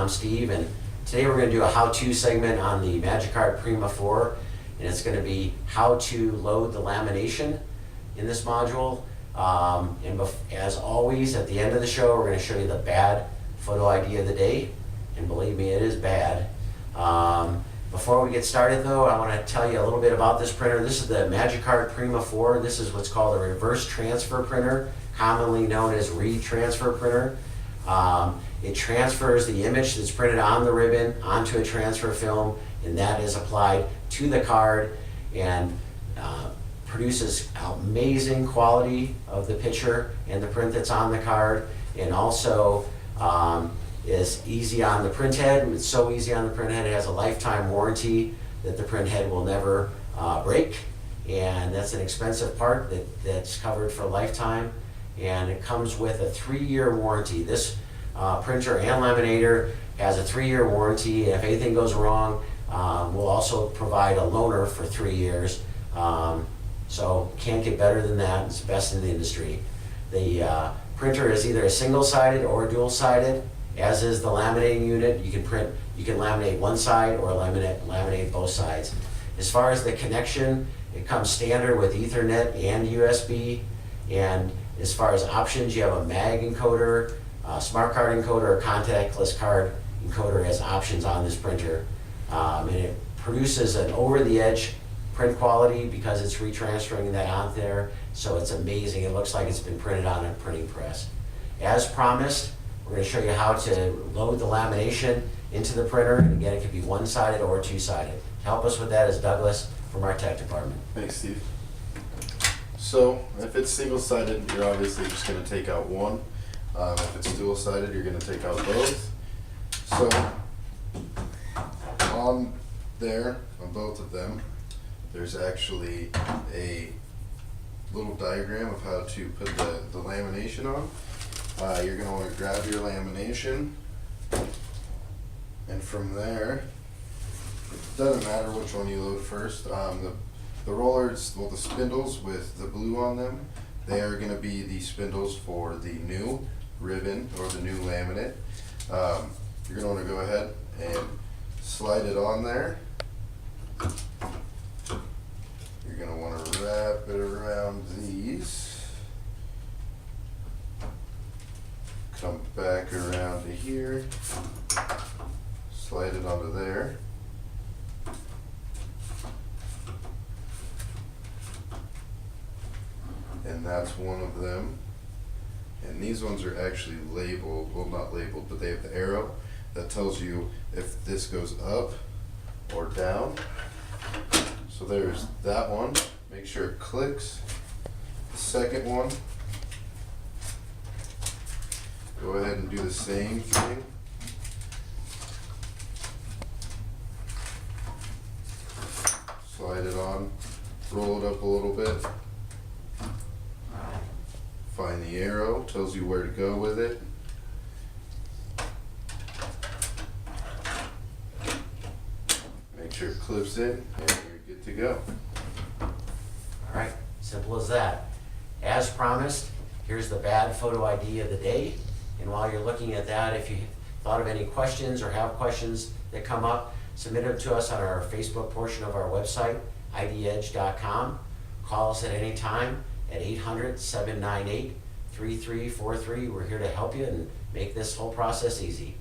I'm Steve, and today we're going to do a how-to segment on the MagiCart Prima 4, and it's going to be how to load the lamination in this module. As always, at the end of the show, we're going to show you the bad photo ID of the day, and believe me, it is bad. Before we get started though, I want to tell you a little bit about this printer. This is the MagiCart Prima 4. This is what's called a reverse transfer printer, commonly known as retransfer printer. It transfers the image that's printed on the ribbon onto a transfer film, and that is applied to the card and produces amazing quality of the picture and the print that's on the card, and also is easy on the print head. It's so easy on the print head, it has a lifetime warranty that the print head will never break, and that's an expensive part that's covered for a lifetime, and it comes with a 3-year warranty. This printer and laminator has a 3-year warranty, and if anything goes wrong, we'll also provide a loaner for 3 years. So can't get better than that. It's the best in the industry. The printer is either a single-sided or dual-sided, as is the laminating unit. You can laminate one side or laminate both sides. As far as the connection, it comes standard with Ethernet and USB. And as far as options, you have a mag encoder, smart card encoder, or contactless card encoder as options on this printer. And it produces an over-the-edge print quality because it's retransferring that on there, so it's amazing. It looks like it's been printed on a printing press. As promised, we're going to show you how to load the lamination into the printer. And again, it could be one-sided or two-sided. To help us with that is Douglas from our tech department. Thanks, Steve. So if it's single-sided, you're obviously just going to take out one. If it's dual-sided, you're going to take out both. So on there, on both of them, there's actually a little diagram of how to put the lamination on. You're going to want to grab your lamination, and from there, it doesn't matter which one you load first. The rollers, well, the spindles with the blue on them, they are going to be the spindles for the new ribbon or the new laminate. You're going to want to go ahead and slide it on there. You're going to want to wrap it around these. Come back around to here. Slide it onto there. And that's one of them. And these ones are actually labeled, well, not labeled, but they have the arrow that tells you if this goes up or down. So there's that one. Make sure it clicks. The second one, go ahead and do the same thing. Slide it on, roll it up a little bit. Find the arrow, tells you where to go with it. Make sure it clips in, and you're good to go. All right, simple as that. As promised, here's the bad photo ID of the day. And while you're looking at that, if you thought of any questions or have questions that come up, submit them to us on our Facebook portion of our website, idedge.com. Call us at any time at 800-798-3343. We're here to help you and make this whole process easy.